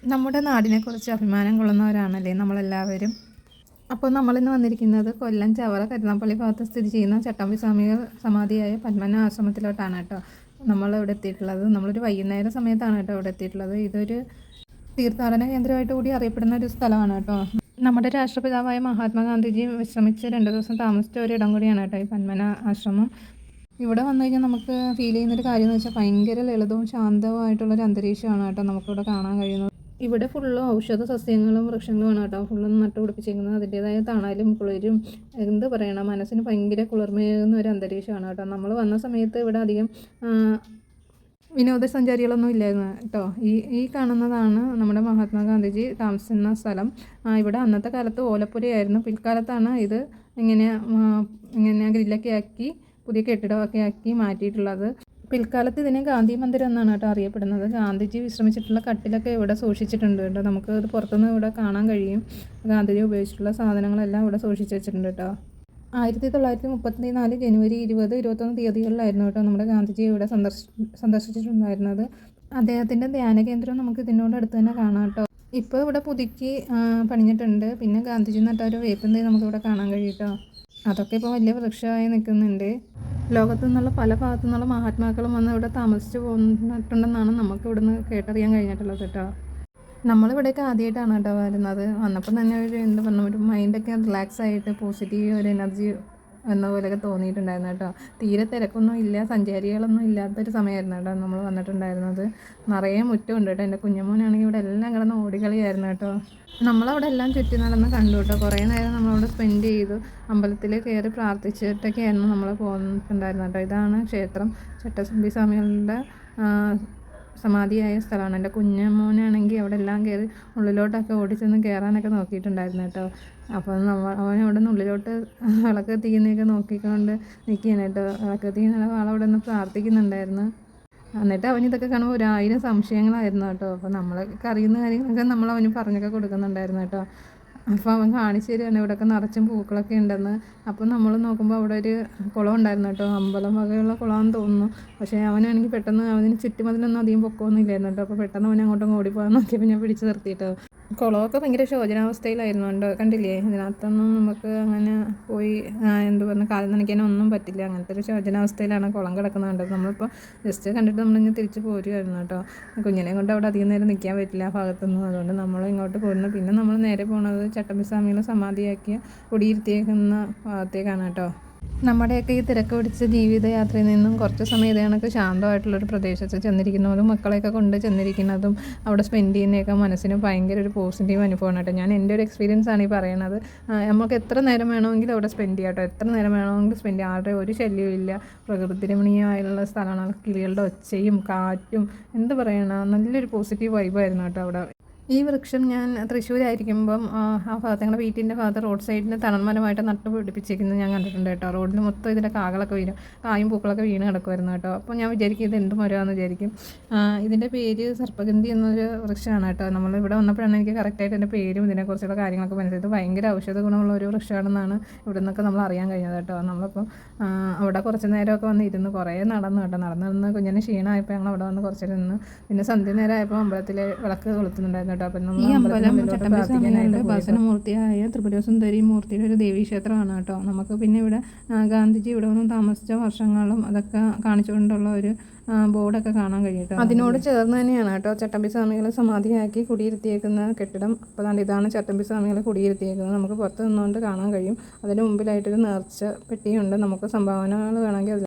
നമ്മുടെ നാടിനെക്കുറിച്ച് അഭിമാനം കൊള്ളുന്നവരാണല്ലേ നമ്മളെല്ലാവരും. അപ്പോൾ നമ്മളിന്ന് വന്നിരിക്കുന്നത് കൊല്ലം ചവറ കരുനാപ്പള്ളി ഭാഗത്ത് സ്ഥിതി ചെയ്യുന്ന ചട്ടമ്പി സ്വാമികൾ സമാധിയായ പത്മനാഭ ആശ്രമത്തിലോട്ടാണ് കേട്ടോ നമ്മൾ ഇവിടെ എത്തിയിട്ടുള്ളത്. നമ്മളൊരു വൈകുന്നേര സമയത്താണ് കേട്ടോ ഇവിടെ എത്തിയിട്ടുള്ളത്. ഇതൊരു തീർത്ഥാടന കേന്ദ്രമായിട്ട് കൂടി അറിയപ്പെടുന്ന ഒരു സ്ഥലമാണ് കേട്ടോ. നമ്മുടെ രാഷ്ട്രപിതാവായ മഹാത്മാഗാന്ധിജി വിശ്രമിച്ച് 2 ദിവസം താമസിച്ച ഒരു ഇടം കൂടിയാണ് കേട്ടോ ഈ പത്മനാഭ ആശ്രമം. ഇവിടെ വന്നു കഴിഞ്ഞാൽ നമുക്ക് ഫീൽ ചെയ്യുന്നൊരു കാര്യം എന്ന് വെച്ചാൽ ഭയങ്കര ലളിതവും ശാന്തവുമായിട്ടുള്ളൊരു അന്തരീക്ഷമാണ് കേട്ടോ നമുക്കിവിടെ കാണാൻ കഴിയുന്നത്. ഇവിടെ ഫുള്ള് ഔഷധ സസ്യങ്ങളും വൃക്ഷങ്ങളുമാണ് കേട്ടോ ഫുള്ള് നട്ടുപിടിപ്പിച്ചിരിക്കുന്നത്. അതിൻ്റേതായ തണലും കുളിരും എന്ത് പറയണം, മനസ്സിന് ഭയങ്കര കുളിർമയേകുന്ന ഒരു അന്തരീക്ഷമാണ് കേട്ടോ. നമ്മൾ വന്ന സമയത്ത് ഇവിടെ അധികം വിനോദസഞ്ചാരികളൊന്നും ഇല്ലായിരുന്നു കേട്ടോ. ഈ കാണുന്നതാണ് നമ്മുടെ മഹാത്മാഗാന്ധിജി താമസിക്കുന്ന സ്ഥലം. ഇവിടെ അന്നത്തെ കാലത്ത് ഓലപ്പുരയായിരുന്നു. പിൽക്കാലത്താണ് ഇത് ഇങ്ങനെ ഗ്രില്ലൊക്കെ ആക്കി പുതിയ കെട്ടിടമൊക്കെ ആക്കി മാറ്റിയിട്ടുള്ളത്. പിൽക്കാലത്ത് ഇതിനെ ഗാന്ധി മന്ദിരം എന്നാണ് കേട്ടോ അറിയപ്പെടുന്നത്. ഗാന്ധിജി വിശ്രമിച്ചിട്ടുള്ള കട്ടിലൊക്കെ ഇവിടെ സൂക്ഷിച്ചിട്ടുണ്ട് കേട്ടോ. നമുക്ക് ഇത് പുറത്തുനിന്ന് ഇവിടെ കാണാൻ കഴിയും. ഗാന്ധിജി ഉപയോഗിച്ചിട്ടുള്ള സാധനങ്ങളെല്ലാം ഇവിടെ സൂക്ഷിച്ച് വെച്ചിട്ടുണ്ട് കേട്ടോ. 1934 ജനുവരി 20, 21 തീയതികളിലായിരുന്നു കേട്ടോ നമ്മുടെ ഗാന്ധിജി ഇവിടെ സന്ദർശിച്ചിട്ടുണ്ടായിരുന്നത്. അദ്ദേഹത്തിൻ്റെ ധ്യാന കേന്ദ്രം നമുക്ക് ഇതിനോട് അടുത്ത് തന്നെ കാണാം കേട്ടോ. ഇപ്പോൾ ഇവിടെ പുതുക്കി പണിഞ്ഞിട്ടുണ്ട്. പിന്നെ ഗാന്ധിജി നട്ട ഒരു വേപ്പിൻ തൈ നമുക്കിവിടെ കാണാൻ കഴിയും കേട്ടോ. അതൊക്കെ ഇപ്പോൾ വലിയ വൃക്ഷമായി നിൽക്കുന്നുണ്ട്. ലോകത്തു നിന്നുള്ള പല ഭാഗത്തു നിന്നുള്ള മഹാത്മാക്കളും വന്ന് ഇവിടെ താമസിച്ച് പോന്നിട്ടുണ്ടെന്നാണ് നമുക്ക് ഇവിടുന്ന് കേട്ടറിയാൻ കഴിഞ്ഞിട്ടുള്ളത് കേട്ടോ. നമ്മളിവിടേക്ക് ആദ്യമായിട്ടാണ് കേട്ടോ വരുന്നത്. വന്നപ്പോൾ തന്നെ എന്താ പറഞ്ഞ ഒരു മൈൻഡൊക്കെ റിലാക്സ് ആയിട്ട് പോസിറ്റീവ് ഒരു എനർജി എന്ന പോലെയൊക്കെ തോന്നിയിട്ടുണ്ടായിരുന്നു കേട്ടോ. തീരെ തിരക്കൊന്നും ഇല്ല, സഞ്ചാരികളൊന്നും ഇല്ലാത്തൊരു സമയമായിരുന്നു കേട്ടോ നമ്മൾ വന്നിട്ടുണ്ടായിരുന്നത്. നിറയെ മുറ്റമുണ്ട് കേട്ടോ. എൻ്റെ കുഞ്ഞമ്മോനാണെങ്കിൽ ഇവിടെ എല്ലാം കിടന്ന് ഓടിക്കളിയായിരുന്നു കേട്ടോ. നമ്മളവിടെ എല്ലാം ചുറ്റി നടന്ന് കണ്ടു കേട്ടോ. കുറേ നേരം നമ്മളവിടെ സ്പെൻഡ് ചെയ്തു. അമ്പലത്തിൽ കയറി പ്രാർത്ഥിച്ചിട്ടൊക്കെയായിരുന്നു നമ്മൾ പോയിട്ടുണ്ടായിരുന്നത് കേട്ടോ. ഇതാണ് ക്ഷേത്രം. ചട്ടമ്പി സ്വാമികളുടെ സമാധിയായ സ്ഥലമാണ്. എൻ്റെ കുഞ്ഞമ്മോനാണെങ്കിൽ അവിടെ എല്ലാം കയറി ഉള്ളിലോട്ടൊക്കെ ഓടിച്ചെന്ന് കയറാനൊക്കെ നോക്കിയിട്ടുണ്ടായിരുന്നു കേട്ടോ. അപ്പോൾ അവൻ അവിടെ നിന്ന് ഉള്ളിലോട്ട് വിളക്ക് എത്തിക്കുന്നതൊക്കെ നോക്കിക്കൊണ്ട് നിൽക്കുകയാണ് കേട്ടോ. വിളക്ക് എത്തിക്കുന്ന ആളവിടെ നിന്ന് പ്രാർത്ഥിക്കുന്നുണ്ടായിരുന്നു. എന്നിട്ട് അവൻ ഇതൊക്കെ കാണുമ്പോൾ 1000 സംശയങ്ങളായിരുന്നു കേട്ടോ. അപ്പോൾ നമ്മളൊക്കെ അറിയുന്ന കാര്യങ്ങളൊക്കെ നമ്മൾ അവന് പറഞ്ഞൊക്കെ കൊടുക്കുന്നുണ്ടായിരുന്നു കേട്ടോ. അപ്പോൾ അവൻ കാണിച്ചു തരികയാണ് ഇവിടെയൊക്കെ നിറച്ചും പൂക്കളൊക്കെ ഉണ്ടെന്ന്. അപ്പോൾ നമ്മൾ നോക്കുമ്പോൾ അവിടെ ഒരു കുളം ഉണ്ടായിരുന്നു കേട്ടോ. അമ്പലം വകയുള്ള കുളമാണെന്ന് തോന്നുന്നു. പക്ഷേ അവനാണെങ്കിൽ പെട്ടെന്ന് അവന് ചുറ്റുമതിലൊന്നും അധികം പൊക്കമൊന്നും ഇല്ലായിരുന്നു കേട്ടോ. അപ്പോൾ പെട്ടെന്ന് അവൻ അങ്ങോട്ടും ഓടിപ്പോകാൻ നോക്കിയപ്പോൾ ഞാൻ പിടിച്ച് നിർത്തിയിട്ടോ. കുളമൊക്കെ ഭയങ്കര ശോചനാവസ്ഥയിലായിരുന്നു കേട്ടോ. കണ്ടില്ലേ, ഇതിനകത്തൊന്നും നമുക്ക് അങ്ങനെ പോയി എന്ത് പറഞ്ഞ കാലം നനയ്ക്കാനൊന്നും പറ്റില്ല. അങ്ങനത്തെ ഒരു ശോചനാവസ്ഥയിലാണ് കുളം കിടക്കുന്നത് കണ്ടത്. നമ്മളിപ്പോൾ ജസ്റ്റ് കണ്ടിട്ട് നമ്മളിങ്ങനെ തിരിച്ച് പോരുമായിരുന്നു കേട്ടോ. കുഞ്ഞിനെ കൊണ്ട് അവിടെ അധികം നേരം നിൽക്കാൻ പറ്റില്ല ആ ഭാഗത്തൊന്നും. അതുകൊണ്ട് നമ്മൾ ഇങ്ങോട്ട് പോരുന്നു. പിന്നെ നമ്മൾ നേരെ പോകുന്നത് ചട്ടമ്പി സ്വാമികളെ സമാധിയാക്കിയ കുടിയിരുത്തിയേക്കുന്ന ഭാഗത്തേക്കാണ് കേട്ടോ. നമ്മുടെയൊക്കെ ഈ തിരക്ക് പിടിച്ച ജീവിതയാത്രയിൽ നിന്നും കുറച്ച് സമയം ഇത് കണക്ക് ശാന്തമായിട്ടുള്ളൊരു പ്രദേശത്ത് ചെന്നിരിക്കുന്നതും മക്കളെയൊക്കെ കൊണ്ട് ചെന്നിരിക്കുന്നതും അവിടെ സ്പെൻഡ് ചെയ്യുന്നതൊക്കെ മനസ്സിന് ഭയങ്കര ഒരു പോസിറ്റീവ് അനുഭവമാണ് കേട്ടോ. ഞാൻ എൻ്റെ ഒരു എക്സ്പീരിയൻസ് ആണ് ഈ പറയുന്നത്. നമുക്ക് എത്ര നേരം വേണമെങ്കിലും അവിടെ സ്പെൻഡ് ചെയ്യാം കേട്ടോ. എത്ര നേരം വേണമെങ്കിലും സ്പെൻഡ് ചെയ്യാം. ആരുടെ ഒരു ശല്യവും ഇല്ല. പ്രകൃതി രമണീയമായുള്ള സ്ഥലമാണ്. കിളികളുടെ ഒച്ചയും കാറ്റും എന്ത് പറയണം, നല്ലൊരു പോസിറ്റീവ് വൈബായിരുന്നു കേട്ടോ അവിടെ. ഈ വൃക്ഷം ഞാൻ തൃശ്ശൂരായിരിക്കുമ്പം ആ ഭാഗത്ത് ഞങ്ങളുടെ വീട്ടിൻ്റെ ഭാഗത്ത് റോഡ് സൈഡിന് തണൽമരമായിട്ട് നട്ട് പിടിപ്പിച്ചിരിക്കുന്നത് ഞാൻ കണ്ടിട്ടുണ്ട് കേട്ടോ. റോഡിൽ മൊത്തം ഇതിൻ്റെ കാകളൊക്കെ വീഴും, കായും പൂക്കളൊക്കെ വീണ് കിടക്കുമായിരുന്നു കേട്ടോ. അപ്പോൾ ഞാൻ വിചാരിക്കും ഇത് എന്ത് മരമാണെന്ന് വിചാരിക്കും. ഇതിൻ്റെ പേര് സർപ്പഗന്ധി എന്നൊരു വൃക്ഷമാണ് കേട്ടോ. നമ്മളിവിടെ വന്നപ്പോഴാണ് എനിക്ക് കറക്റ്റായിട്ട് എൻ്റെ പേരും ഇതിനെക്കുറിച്ചുള്ള കാര്യങ്ങളൊക്കെ മനസ്സിലായത്. ഭയങ്കര ഔഷധ ഗുണമുള്ള ഒരു വൃക്ഷമാണെന്നാണ് ഇവിടെ നിന്നൊക്കെ നമ്മൾ അറിയാൻ കഴിഞ്ഞത് കേട്ടോ. നമ്മളിപ്പോൾ അവിടെ കുറച്ച് നേരമൊക്കെ വന്ന് ഇരുന്ന് കുറേ നടന്നു കേട്ടോ. നടന്ന് കുഞ്ഞിന് ക്ഷീണമായപ്പോൾ ഞങ്ങൾ അവിടെ വന്ന് കുറച്ച് നിന്ന്. പിന്നെ സന്ധ്യ നേരമായപ്പോൾ അമ്പലത്തിലെ വിളക്ക് കൊളുത്തുന്നുണ്ടായിരുന്നു. ഈ അമ്പലം ചട്ടമ്പി സ്വാമികളുടെ ഉപാസനമൂർത്തിയായ ത്രിപുരസുന്ദരി മൂർത്തിയുടെ ഒരു ദേവീക്ഷേത്രമാണ് കേട്ടോ. നമുക്ക് പിന്നെ ഇവിടെ ഗാന്ധിജി ഇവിടെ വന്ന് താമസിച്ച വർഷങ്ങളും അതൊക്കെ കാണിച്ചുകൊണ്ടുള്ള ഒരു ബോർഡൊക്കെ കാണാൻ കഴിയും. അതിനോട് ചേർന്ന് തന്നെയാണ് കേട്ടോ ചട്ടമ്പി സ്വാമികളെ സമാധിയാക്കി കുടിയിരുത്തിയേക്കുന്ന കെട്ടിടം. അപ്പോൾ ഇതാണ് ചട്ടമ്പി സ്വാമികളെ കുടിയിരുത്തിയേക്കുന്നത്. നമുക്ക് പുറത്ത് നിന്നുകൊണ്ട് കാണാൻ കഴിയും. അതിന് മുമ്പിലായിട്ടൊരു നേർച്ച പെട്ടിയുണ്ട്. നമുക്ക് സംഭാവനകൾ വേണമെങ്കിൽ